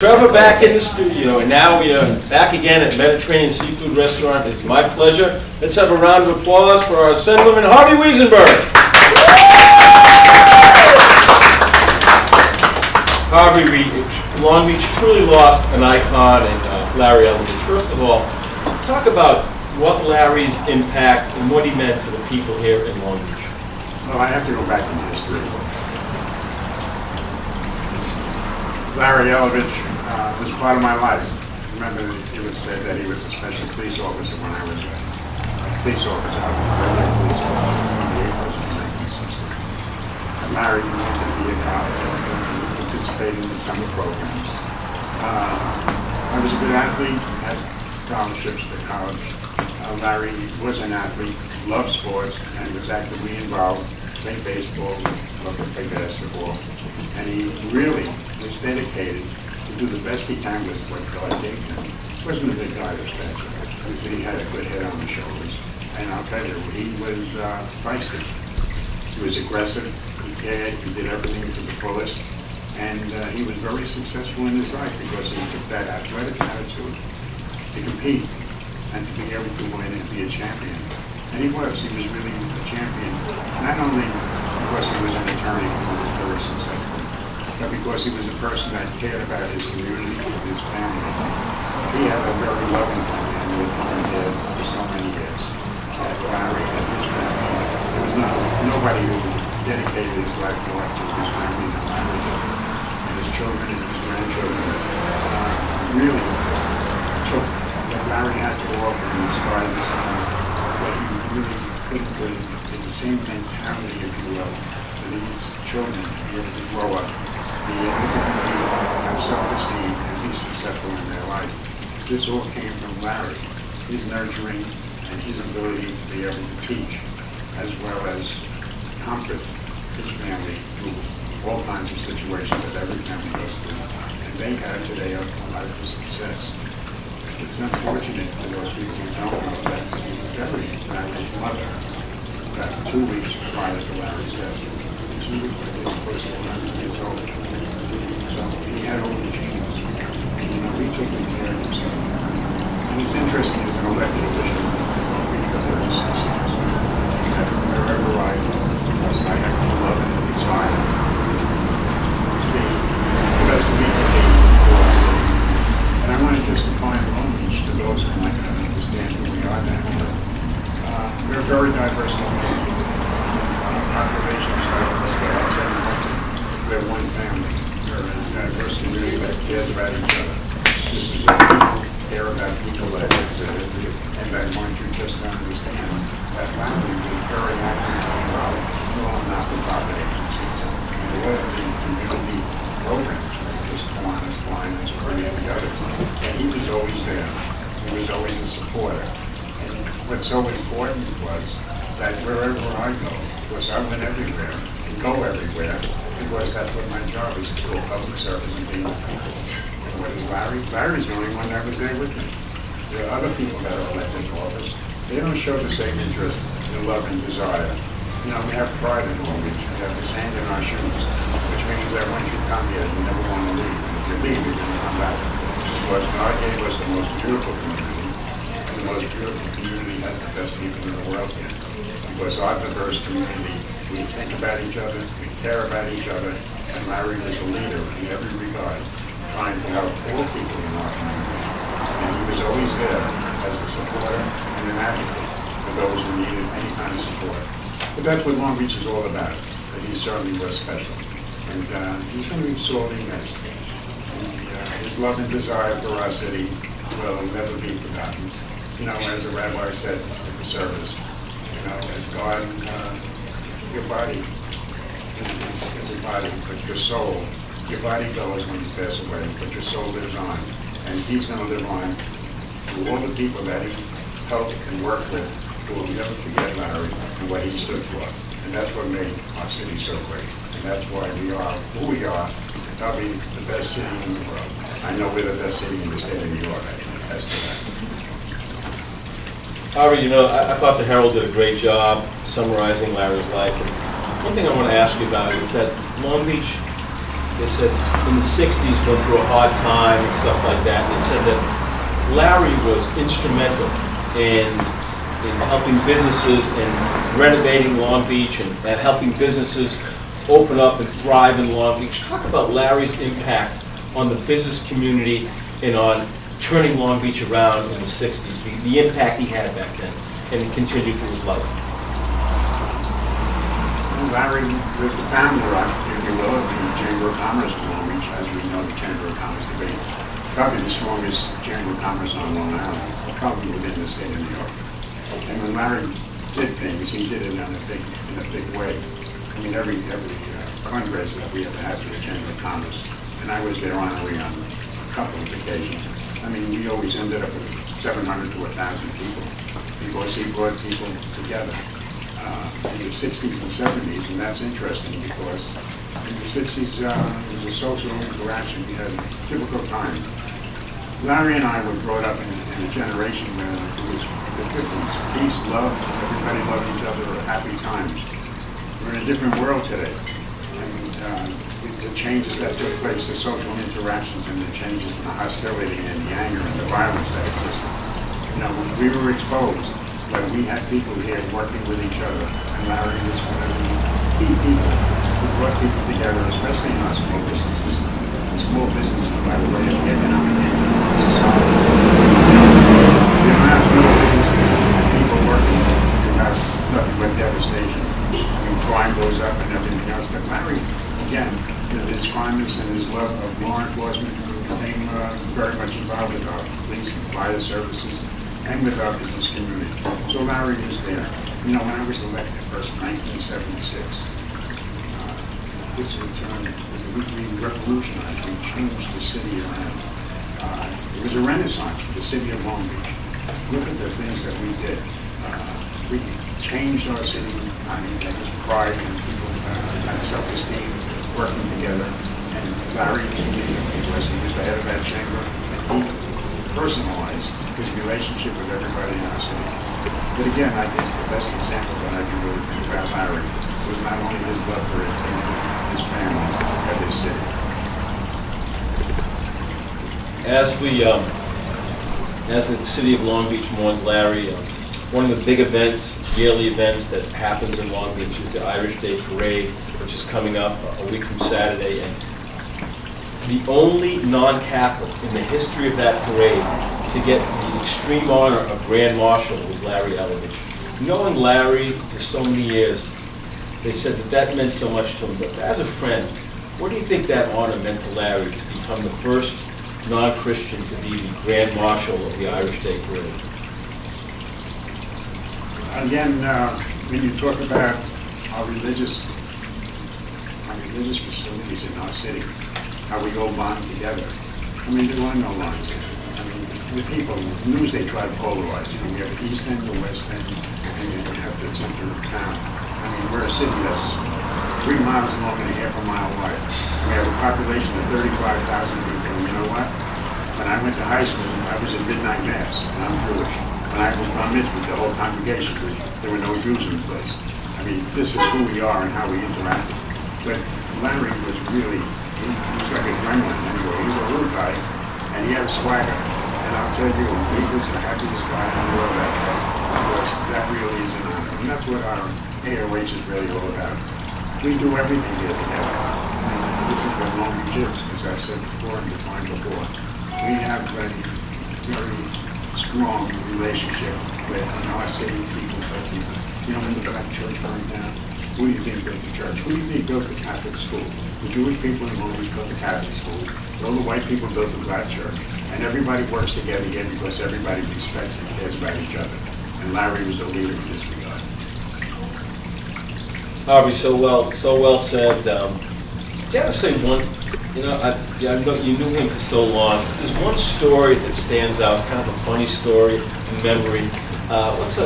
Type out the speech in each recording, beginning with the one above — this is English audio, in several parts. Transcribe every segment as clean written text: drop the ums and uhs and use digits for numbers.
Trevor back in the studio, and now we are back again at Mediterranean Seafood Restaurant. It's my pleasure. Let's have a round of applause for our Assemblyman Howie Wiesenberg. Harvey, Long Beach truly lost an icon in Larry Elovich. First of all, talk about what Larry's impact and what he meant to the people here in Long Beach. Well, I have to go back in history. Larry Elovich was part of my life. Remember, it was said that he was a special police officer when I was a police officer. I was a regular police officer on the 8th in 1960. I married him to be a cop and participated in the summer programs. I was a good athlete, had scholarships to college. Larry was an athlete, loved sports, and was actively involved. Played baseball, loved to play basketball, and he really was dedicated to do the best he can with what God gave him. He wasn't a big guy of stature, but he had a good head on his shoulders. And I'll tell you, he was feisty. He was aggressive, he cared, he did everything to the fullest, and he was very successful in his life because he took that athletic attitude to compete and to be able to win and be a champion. And he was really a champion, not only because he was an attorney who was very successful, but because he was a person that cared about his community and his family. He had a very loving family with mom and dad for so many years. Larry and his family, there was nobody who dedicated his life more to his family than Larry did. And his children and his grandchildren really took what Larry had to offer in his guidance. What he really couldn't do in the same mentality, if you will, for these children to be able to grow up, be able to have self-esteem and be successful in their life. This all came from Larry, his nurturing and his ability to be able to teach, as well as comfort his family through all kinds of situations that every family goes through. And they have today a life of success. It's unfortunate for those people who don't know that he buried Larry's mother about 2 weeks prior to Larry's death. She was close to 100 years old. So he had all the genes. And he took good care of himself. And it's interesting as an elected official, for 36 years, that wherever I go, because I have to love and desire to be the best leader for us. And I want to just define Long Beach to those who might not understand who we are now. We're a very diverse community. Population starts about 10. We're one family. We're a diverse community that cares about each other. This is a people care about people that and I want you just to understand that Larry was very active involved in all not-for-profit agencies and a lot of the community programs. Honest Lions or any of the others. And he was always there. He was always a supporter. And what's so important was that wherever I go, because I went everywhere and go everywhere, because that's what my job is, to do public service and being with people. And what is Larry? Larry's the only one that was there with me. There are other people that are elected to office. They don't show the same interest in love and desire. You know, we have pride in Long Beach. We have the sand in our shoes, which means that once you come here, you never want to leave. If you leave, you're going to come back. Because God gave us the most beautiful community, and the most beautiful community has the best people in the world here. Because our diverse community, we think about each other, we care about each other, and Larry was a leader in every regard, trying to help all people in our community. And he was always there as a supporter and an advocate for those who needed any kind of support. But that's what Long Beach is all about. And he certainly was special. And he's going to be sorely missed. And his love and desire for our city will never be forgotten. You know, as a rabbi said at the service, you know, as God, your body is a body, but your soul, your body goes when you pass away, but your soul lives on. And he's going to live on through all the people that he helped and worked with. We'll never forget Larry and what he stood for. And that's what made our city so great. And that's why we are who we are, probably the best city in the world. I know we're the best city in the state of New York. That's to that. Howie, you know, I thought the Herald did a great job summarizing Larry's life. And one thing I want to ask you about is that Long Beach they said in the 60s went through a hard time and stuff like that. And they said that Larry was instrumental in helping businesses and renovating Long Beach and helping businesses open up and thrive in Long Beach. Talk about Larry's impact on the business community and on turning Long Beach around in the 60s, the impact he had back then, and he continued through his life. Well, Larry was the founder, if you will, of the Chamber of Commerce in Long Beach, as we know the Chamber of Commerce to be. Probably the strongest Chamber of Commerce on Long Island, probably within the state of New York. And when Larry did things, he did it in a big way. I mean, every fundraiser that we ever had for the Chamber of Commerce, and I was there honorary on a couple of occasions. I mean, we always ended up with 700 to 1,000 people because he brought people together in the 60s and 70s, and that's interesting because in the 60s it was a social interaction. We had a difficult time. Larry and I were brought up in a generation where it was the 50s. Peace, love, everybody loved each other, happy times. We're in a different world today. And the changes that took place, the social interactions and the changes in the hostility and the anger and the violence that existed. You know, we were exposed, but we had people here working with each other. And Larry was one of the key people who brought people together, especially in our small businesses. And small businesses, by the way, are the economic engine of society. You don't have small businesses and people working, you have nothing but devastation. I mean, crime goes up and everything else. But Larry, again, his fondness and his love of law enforcement became very much involved with our police and fire services and with our business community. So Larry was there. You know, when I was elected first in 1976, this return, we revolutionized, we changed the city around. It was a renaissance for the city of Long Beach. Look at the things that we did. We changed our city. I mean, there was pride and people had self-esteem working together. And Larry was the leader because he was the head of that chamber. And he personalized his relationship with everybody in our city. But again, I think the best example that I can really think about Larry was not only his love for his team, his family, but his city. As the city of Long Beach mourns Larry, one of the big events, yearly events that happens in Long Beach is the Irish Day Parade, which is coming up a week from Saturday. And the only non-Catholic in the history of that parade to get the extreme honor of Grand Marshal was Larry Elovich. Knowing Larry for so many years, they said that meant so much to him. But as a friend, what do you think that honor meant to Larry to become the first non-Christian to be the Grand Marshal of the Irish Day Parade? Again, when you talk about our religious facilities in our city, how we all bond together. I mean, there are no lines. I mean, the people, the news, they try to polarize. You know, we have the East End, the West End, and then you have the center of town. I mean, we're a city that's 3 miles long and a half a mile wide. We have a population of 35,000 people, and you know what? When I went to high school, I was at midnight mass, and I'm Jewish. When I was bar mitzvah, the whole congregation, there were no Jews in the place. I mean, this is who we are and how we interacted. But Larry was really, he was like a gremlin anyway. He was a little guy, and he had a swagger. And I'll tell you, he was the happiest guy in the world that day. Because that really is an honor. And that's what our AOH is really all about. We do everything here together. And this is what Long Beach is, as I said before and defined before. We have a very strong relationship with our city people. You know, when the black church burned down, who do you think built the church? Who do you think built the Catholic school? The Jewish people in Long Beach built the Catholic school. All the white people built the black church. And everybody works together here because everybody respects and cares about each other. And Larry was a leader in this regard. Harvey, so well said. You gotta say one, you know, you knew him for so long. There's one story that stands out, kind of a funny story, a memory. It's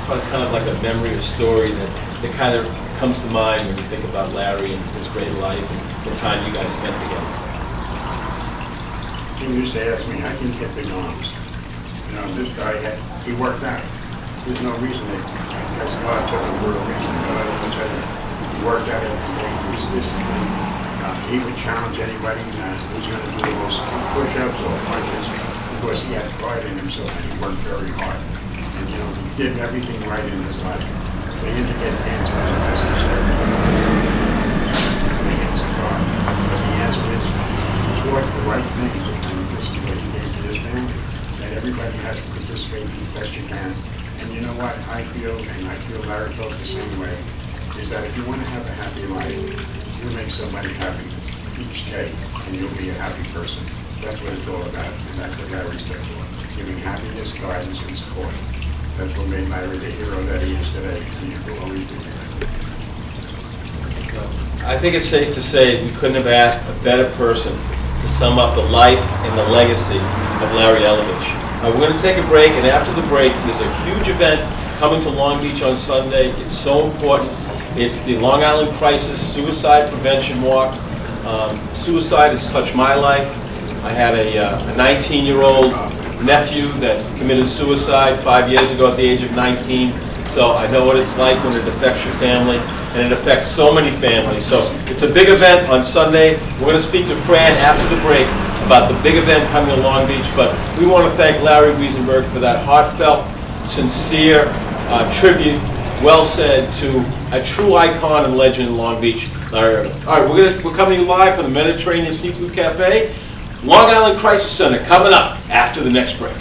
like kind of like a memory or story that kind of comes to mind when you think about Larry and his great life and the time you guys spent together. He used to ask me, how can you get big arms? You know, this guy, he worked out. There's no reason that God took the world and he worked out every day. He was disciplined. He would challenge anybody who's going to do the most push-ups or punches, because he had pride in himself and he worked very hard. And, you know, he did everything right in his life. For him to get cancer was a message to everybody. The answer God. But the answer is, toward the right things, and this is what he gave to this family, that everybody has to participate as best you can. And you know what, I feel, and I feel Larry felt the same way, is that if you want to have a happy life, you make somebody happy each day, and you'll be a happy person. That's what it's all about, and that's what Larry stood for, giving happiness, guidance, and support. That's what made Larry the hero that he is today, and he will always be. I think it's safe to say we couldn't have asked a better person to sum up the life and the legacy of Larry Elovich. We're going to take a break, and after the break, there's a huge event coming to Long Beach on Sunday. It's so important. It's the Long Island Crisis Suicide Prevention Walk. Suicide has touched my life. I had a 19-year-old nephew that committed suicide 5 years ago at the age of 19. So I know what it's like when it affects your family, and it affects so many families. So it's a big event on Sunday. We're going to speak to Fran after the break about the big event coming to Long Beach. But we want to thank Larry Wiesenberg for that heartfelt, sincere tribute, well said, to a true icon and legend in Long Beach, Larry. All right, we're coming live from the Mediterranean Seafood Cafe. Long Island Crisis Center coming up after the next break.